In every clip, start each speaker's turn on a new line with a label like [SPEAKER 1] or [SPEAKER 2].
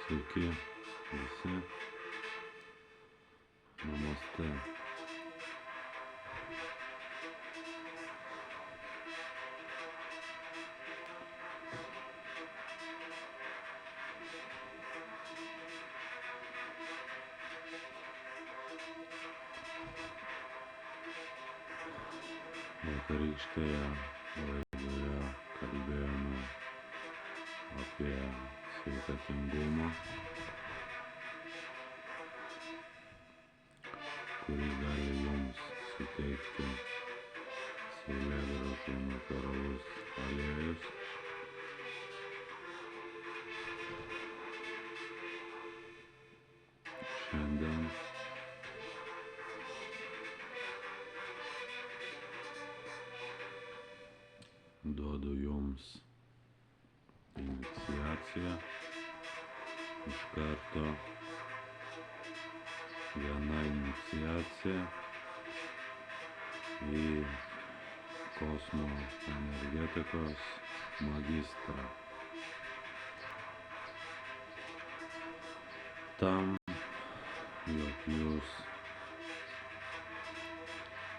[SPEAKER 1] Sveiki visi, namaste. Vakarykštėje laidoje kalbėjome apie sveikatingumą, kurį gali jums suteikti saulėgrąžų natūralus aliejus. Šiandien duodu jums iniciaciją. Iš karto viena iniciacija į kosmo energetikos magistrą. Tam, jog jūs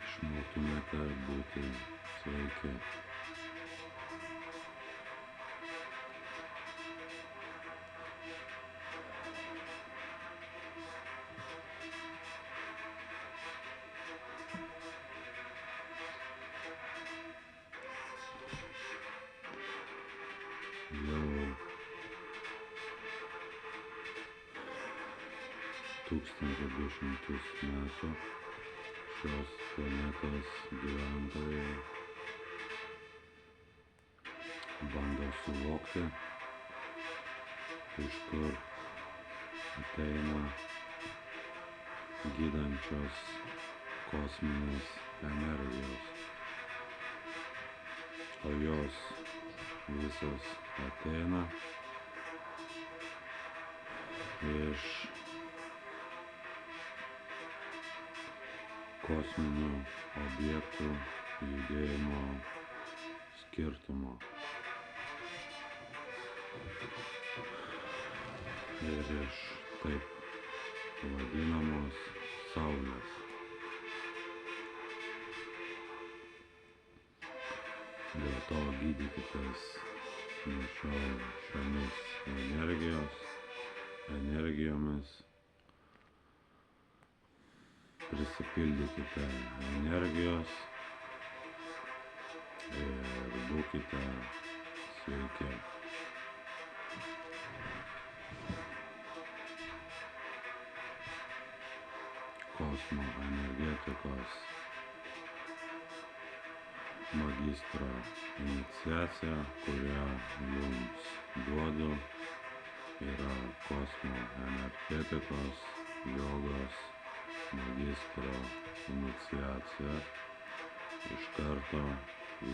[SPEAKER 1] išmoktumėte būti sveiki. Jau 1200 metų šios planetos gyventojai bando suvokti, iš kur ateina gydančios kosminės energijos, o jos visos ateina iš kosminių objektų judėjimo skirtumo ir iš taip vadinamos Saulės. Dėl to gydykitės nuo šiol šiomis energijomis, prisipildykite energijos ir būkite sveiki. Kosmo energetikos magistro iniciacija, kurią jums duodu, yra kosmo energetikos jogos magistro iniciacija. Iš karto į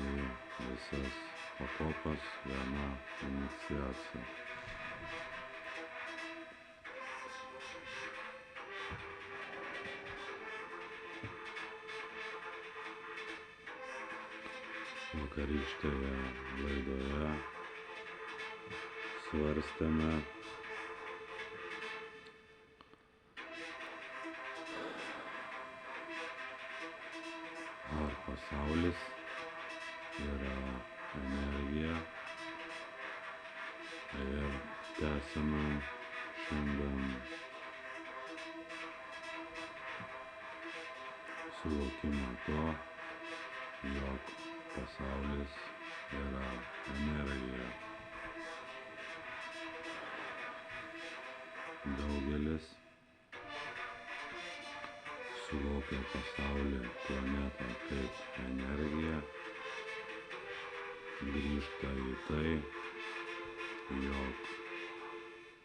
[SPEAKER 1] visas pakopas viena iniciacija. Vakarykštėje laidoje svarstėme ar pasaulis yra energija, ir tęsime šiandien suvokimą to, jog pasaulis yra energija. Daugelis suvokia pasaulį, planetą kaip energiją, grįžta į tai, jog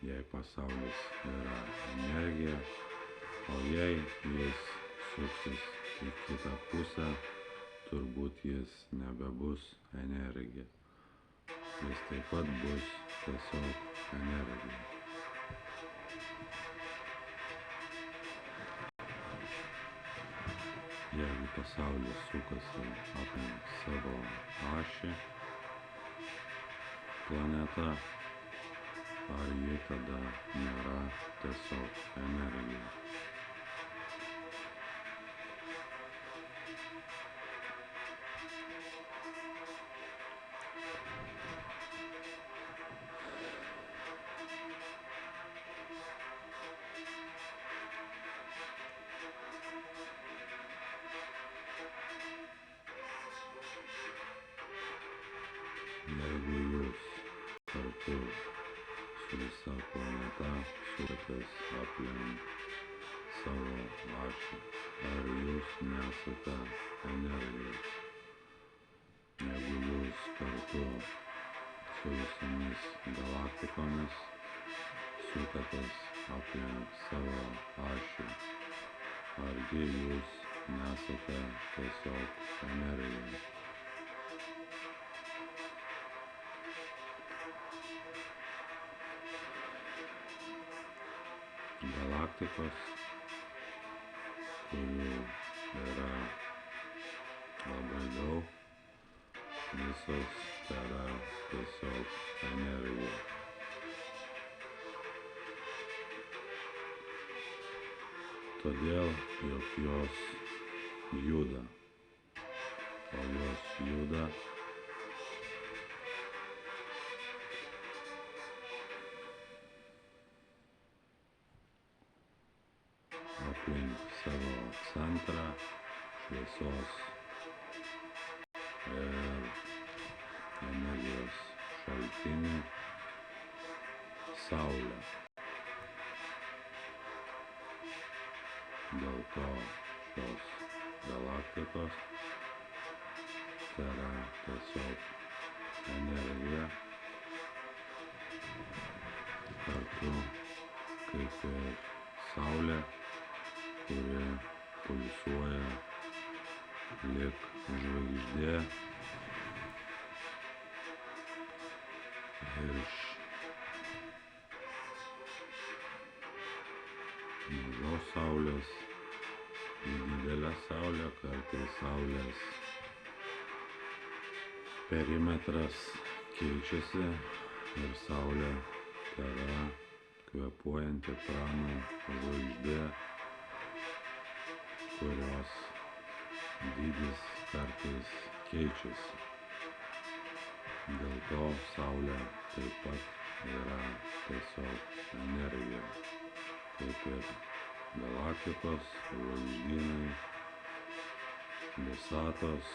[SPEAKER 1] jei pasaulis yra energija, o jei jis suksis į kitą pusę, turbūt jis nebebus energija. Jis taip pat bus tiesiog energija. Jeigu pasaulis sukasi aplink savo ašį, planeta, ar ji tada nėra tiesiog energija? Jeigu jūs kartu su visa planeta sukatės aplink savo ašį, ar jūs nesate energija? Jeigu jūs kartu su visomis galaktikomis sukatės aplink savo ašį, argi jūs nesate tiesiog energija? Galaktikos, kurių yra labai daug, visos yra tiesiog energija. Todėl, jog jos juda, o jos juda aplink savo centrą, šviesos ir energijos šaltinį, Saulę. Dėl to šios galaktikos yra tiesiog energija, kartu kaip ir Saulė, kuri pulsuoja lyg žvaigždė iš mažos saulės į didelę saulę. Kartais saulės perimetras keičiasi ir saulė yra kvėpuojanti prano žvaigždė, kurios dydis kartais keičiasi. Dėl to saulė taip pat yra tiesiog energija, kaip ir galaktikos, žvaigždynai, visatos,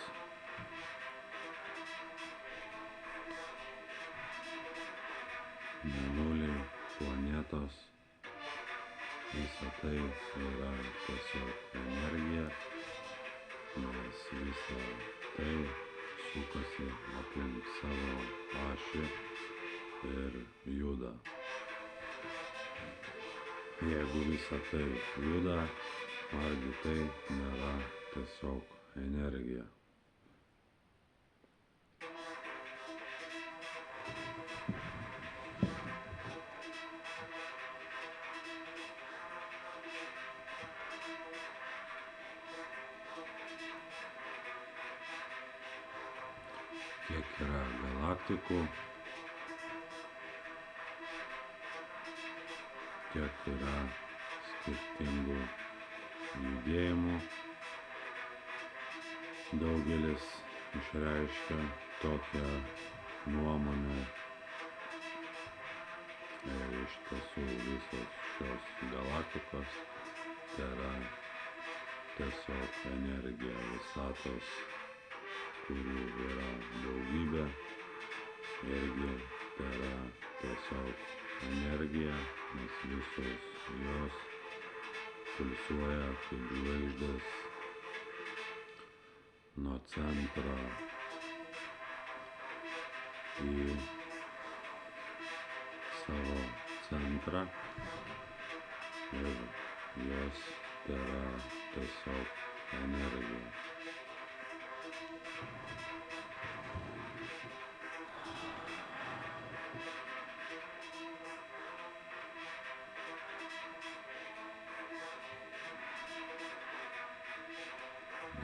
[SPEAKER 1] mėnuliai, planetos. Visa tai yra tiesiog energija, nes visa tai sukasi aplink savo ašį ir juda. Jeigu visa tai juda, argi tai nėra tiesiog energija? Kiek yra galaktikų, kiek yra skirtingų judėjimų. Daugelis išreiškia tokią nuomonę. Ir iš tiesų visos šios galaktikos tai yra tiesiog energija, visatos, kurių yra daugybė, irgi tai yra tiesiog energija, nes visos jos pulsuoja kaip žvaigždės nuo centro į savo centrą ir jos tai yra tiesiog energija.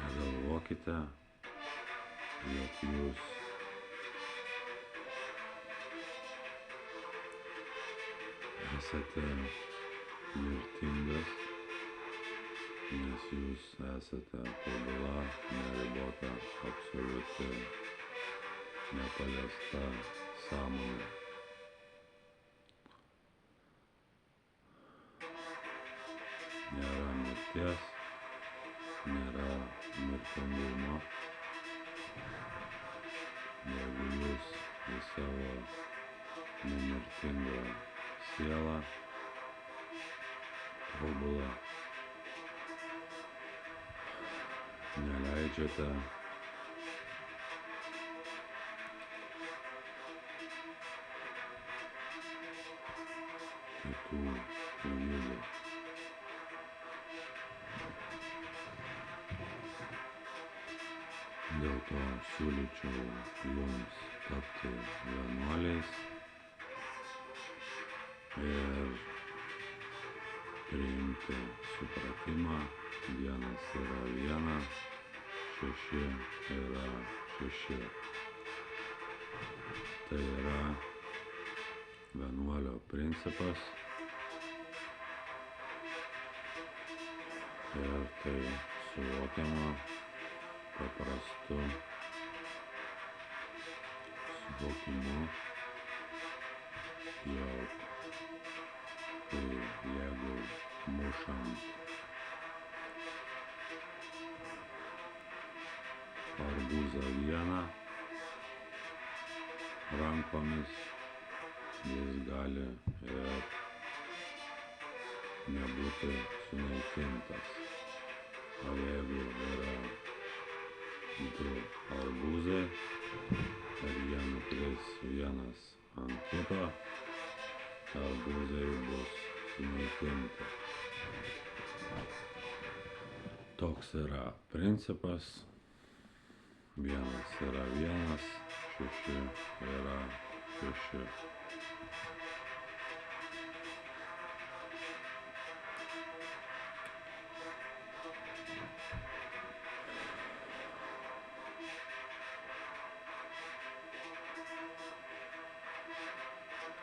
[SPEAKER 1] Negalvokite, jog jūs esate mirtingas, nes jūs esate tobula, neribota, absoliuti, nepaliesta sąmonė. Nėra mirties, nėra mirtingumo. Jeigu jūs į savo nemirtingą sielą, tobulą, neleidžiate kitų gyvybių. Dėl to siūlyčiau jums tapti vienuoliais ir priimti supratimą, vienas yra viena, šeši yra šeši. Tai yra vienuolio principas ir tai suvokiama paprastu suvokimu, jog jeigu mušant arbūzą vieną rankomis, jis gali ir nebūti sunaikintas. O jeigu yra du arbūzai ir jie nukris vienas ant kito, arbūzai bus sunaikinti. Toks yra principas. Vienas yra vienas, šeši yra šeši.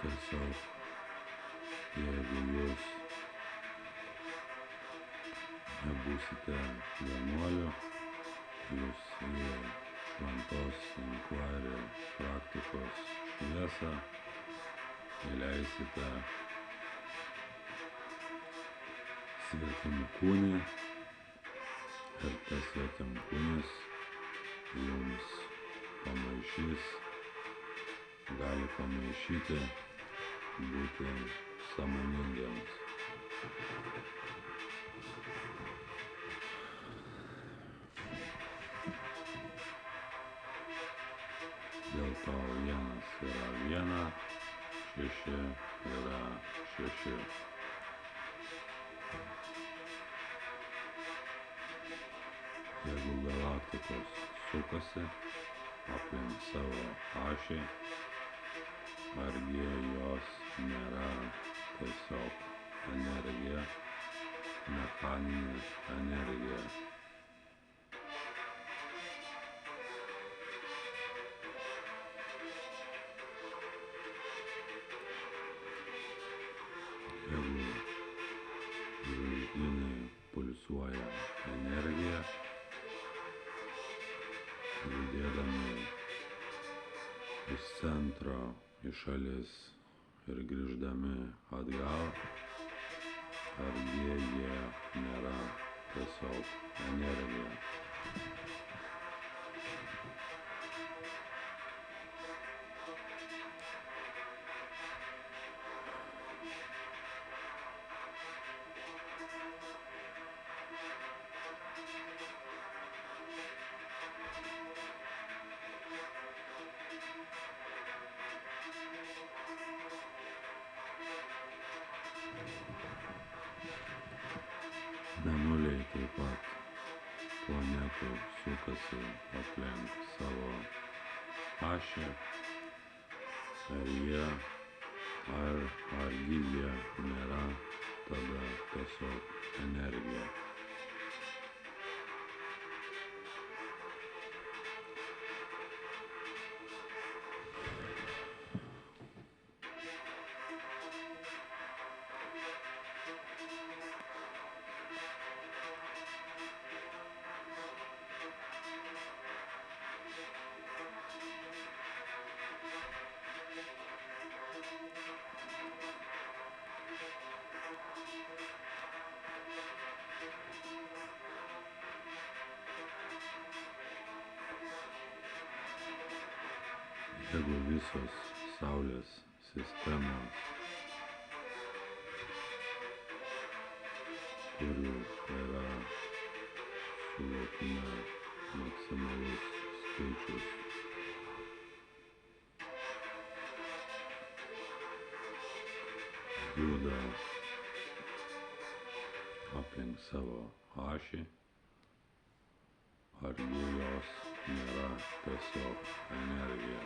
[SPEAKER 1] Tiesiog, jeigu jūs nebūsite vienuoliu, jūs į šventos inquiry praktikos šviesą įleisite svetimkūnį ir tas svetimkūnis jums pamaišys, gali pamaišyti būti sąmoningiems. Dėl to vienas yra viena, šeši yra šeši. Jeigu galaktikos sukasi aplink savo ašį, argi jos nėra tiesiog energija, mechaninė energija. Jeigu žvaigždynai pulsuoja energiją, judėdami iš centro į šalis ir grįždami atgal, argi jie nėra tiesiog energija. Mėnuliai taip pat planetų sukasi aplink savo ašį, argi jie nėra tada tiesiog energija. Jeigu visos Saulės sistemos, kurių yra suvokime maksimalus skaičius, juda aplink savo ašį, argi jos nėra tiesiog energija.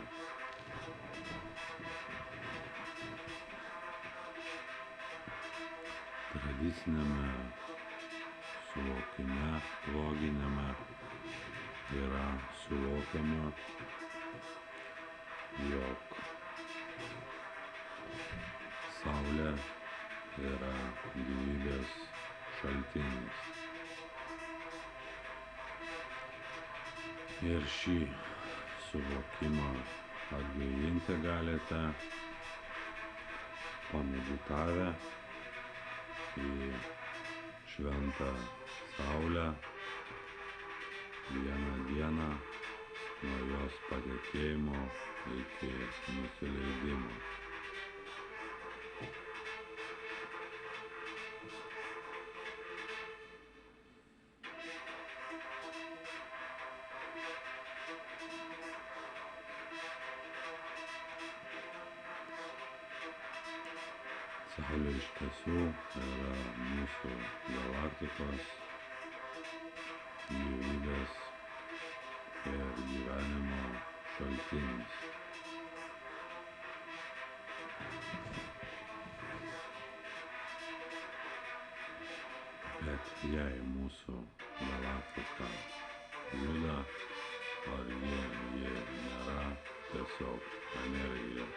[SPEAKER 1] Tradicinėme suvokime, loginiame yra suvokiama, jog Saulė yra gyvybės šaltinis. Ir šį suvokimą atgaivinti galite pameditavę į šventą Saulę vieną dieną nuo jos patekėjimo iki nusileidimo. Saulė iš tiesų yra mūsų galaktikos gyvybės ir gyvenimo šaltinis. Bet jei mūsų galaktika juda, ar ji nėra tiesiog energija.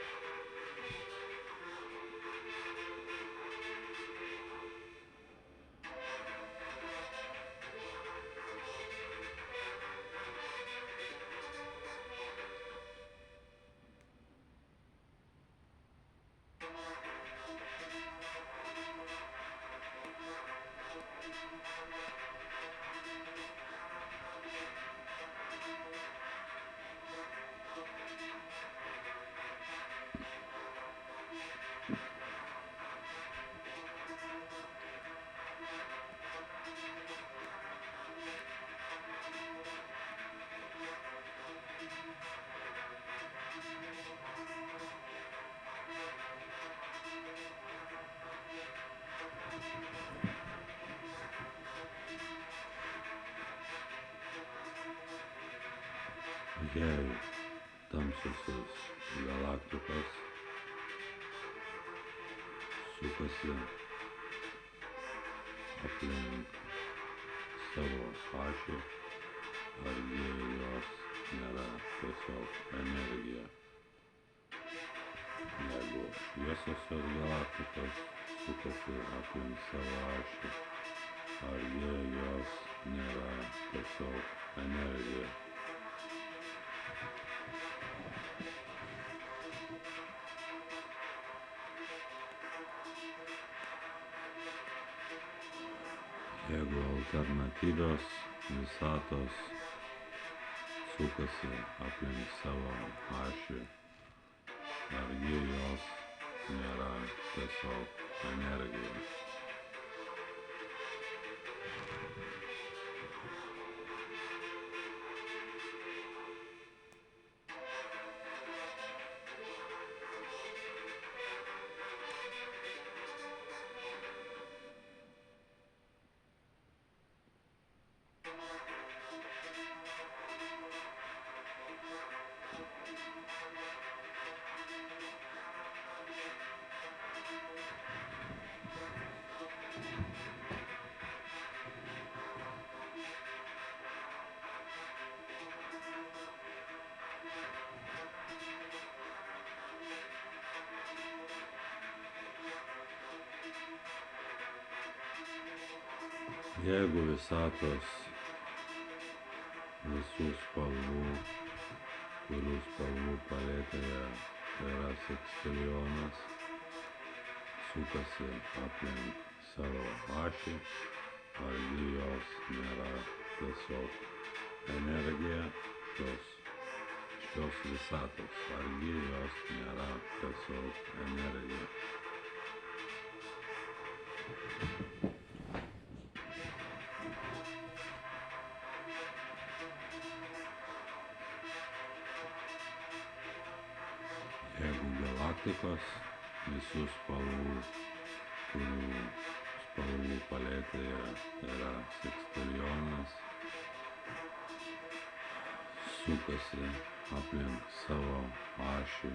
[SPEAKER 1] Jei tamsiosios galaktikos sukasi aplink savo ašį, argi jos nėra tiesiog energija. Jeigu šviesiosios galaktikos sukasi aplink savo ašį, argi jos nėra tiesiog energija. Jeigu alternatyvios visatos sukasi aplink savo ašį, argi jos nėra tiesiog energija. Jeigu visatos visų spalvų, kurių spalvų paletėje yra sekstilijonas, sukasi aplink savo ašį, argi jos nėra tiesiog energija, šios šios visatos, argi jos nėra tiesiog energija. Jeigu galaktikos visų spalvų, kurių spalvų paletėje yra sekstilijonas, sukasi aplink savo ašį,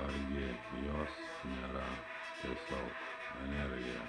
[SPEAKER 1] argi jos nėra tiesiog energija.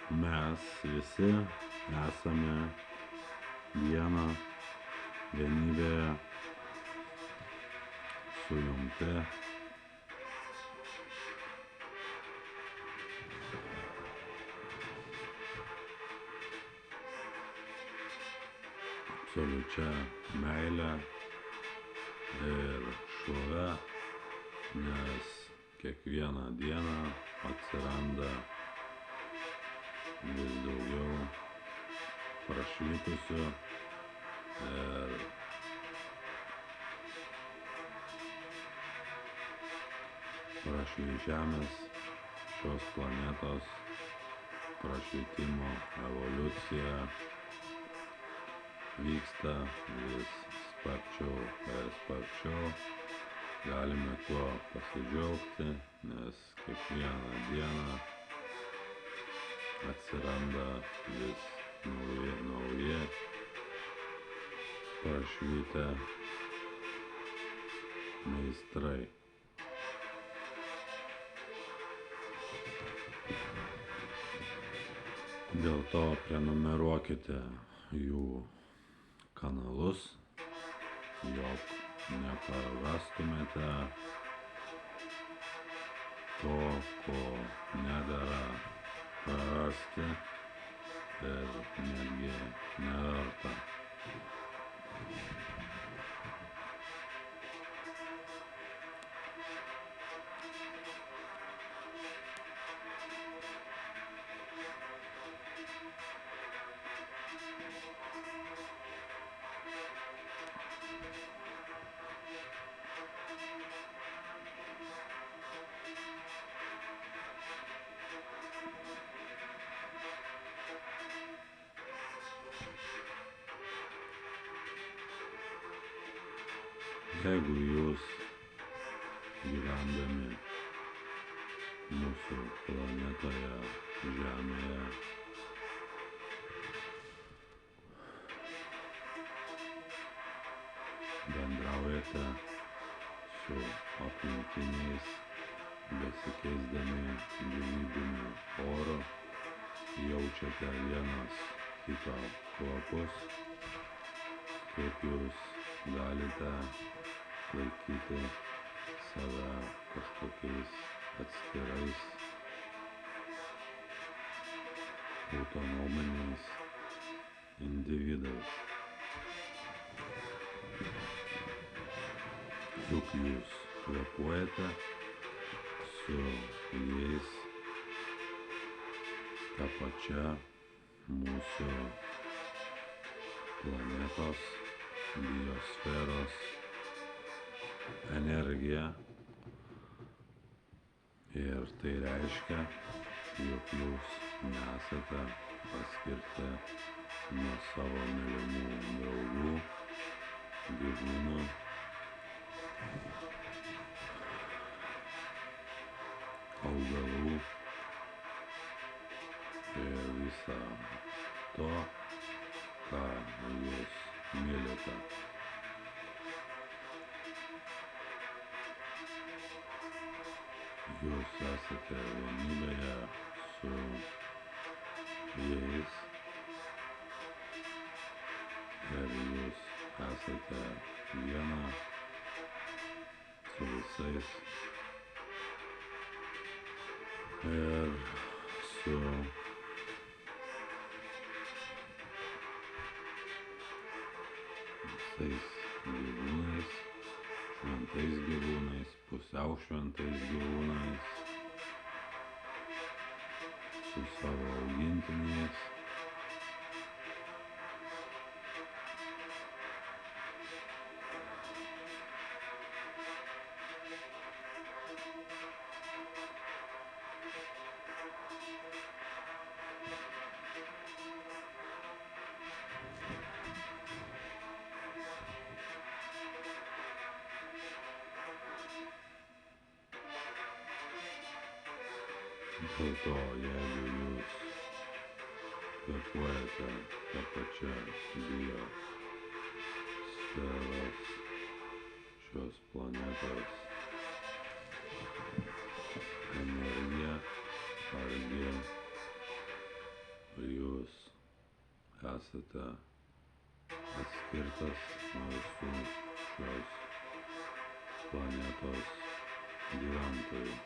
[SPEAKER 1] Mes visi esame viena vienybėje sujungti. Absoliučia meile ir šlove, nes kiekvieną dieną atsiranda vis daugiau prašvytusių ir prašvyčiamės šios planetos prašvitimo evoliucija vyksta vis sparčiau ir sparčiau. Galime tuo pasidžiaugti, nes kiekvieną dieną atsiranda vis nauji prašvytę meistrai. Dėl to prenumeruokite jų kanalus, jog neprarastumėte to, ko nedera prarasti ir netgi neverta. Jeigu jūs gyvendami mūsų planetoje Žemėje bendraujate su aplinkiniais, besikeisdami gyvybiniu oru, jaučiate vienas kito kvapus, kaip jūs galite laikyti save kažkokiais atskirais autonominiais individais. Juk jūs kvėpuojate su jais tą pačią mūsų planetos biosferos energiją. Ir tai reiškia, jog jūs nesate paskirti nuo savo mylimų draugų, gyvūnų, ir visą to, ką jūs mylite. Jūs esate vienybėje su jais ir jūs esate viena su visais ir su visais gyvūnais, šventais gyvūnais, pusiau šventais gyvūnais, su savo augintiniais. Dėl to, jeigu jūs kvėpuojate tą pačią biosferos šios planetos energiją, argi jūs esate atskirtas nuo visų šios planetos gyventojų.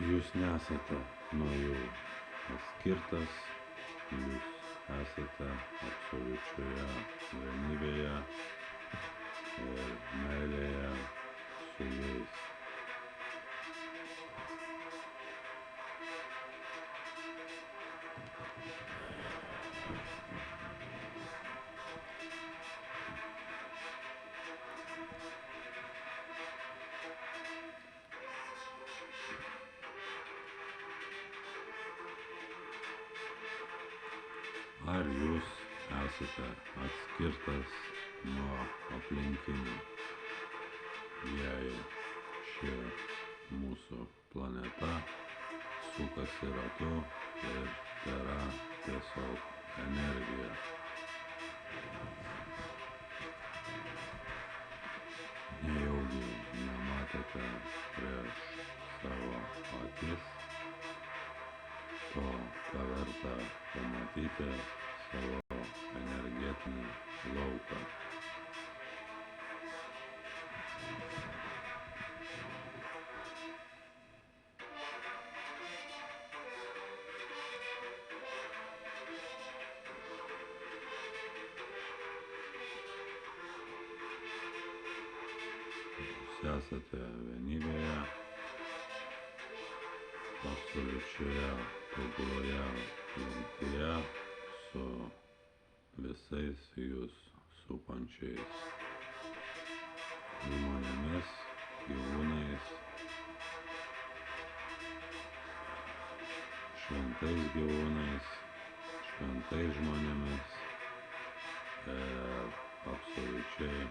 [SPEAKER 1] Jūs nesate nuo jų atskirtas, jūs esate absoliučioje vienybėje ir meilėje su jais. Ar jūs esate atskirtas nuo aplinkinių, jei ši mūsų planeta sukasi ratu ir tėra tiesiog energija? Nejaugi nematėte prieš savo akis to, ką verta pamatyti savo energetinį lauką. Jūs esate vienybėje, absoliučioje tobuloje jungtyje su visais jūs supančiais žmonėmis, gyvūnais, šventais gyvūnais, šventais žmonėmis ir absoliučiai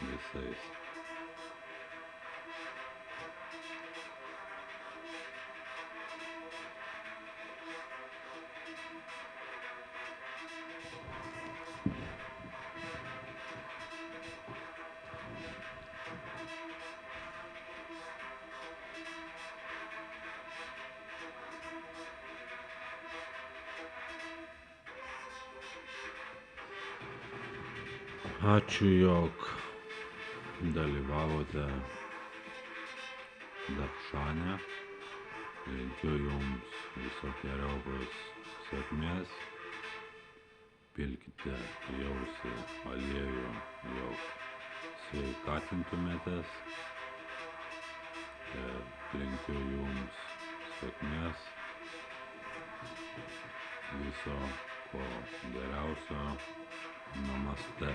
[SPEAKER 1] visais. Ačiū, jog dalyvavote Daršane. Linkiu jums visokeriopos sėkmės. Pilkite į ausį aliejų, jog sveikatintumėtės. Ir linkiu jums sėkmės, viso ko geriausio. Namaste.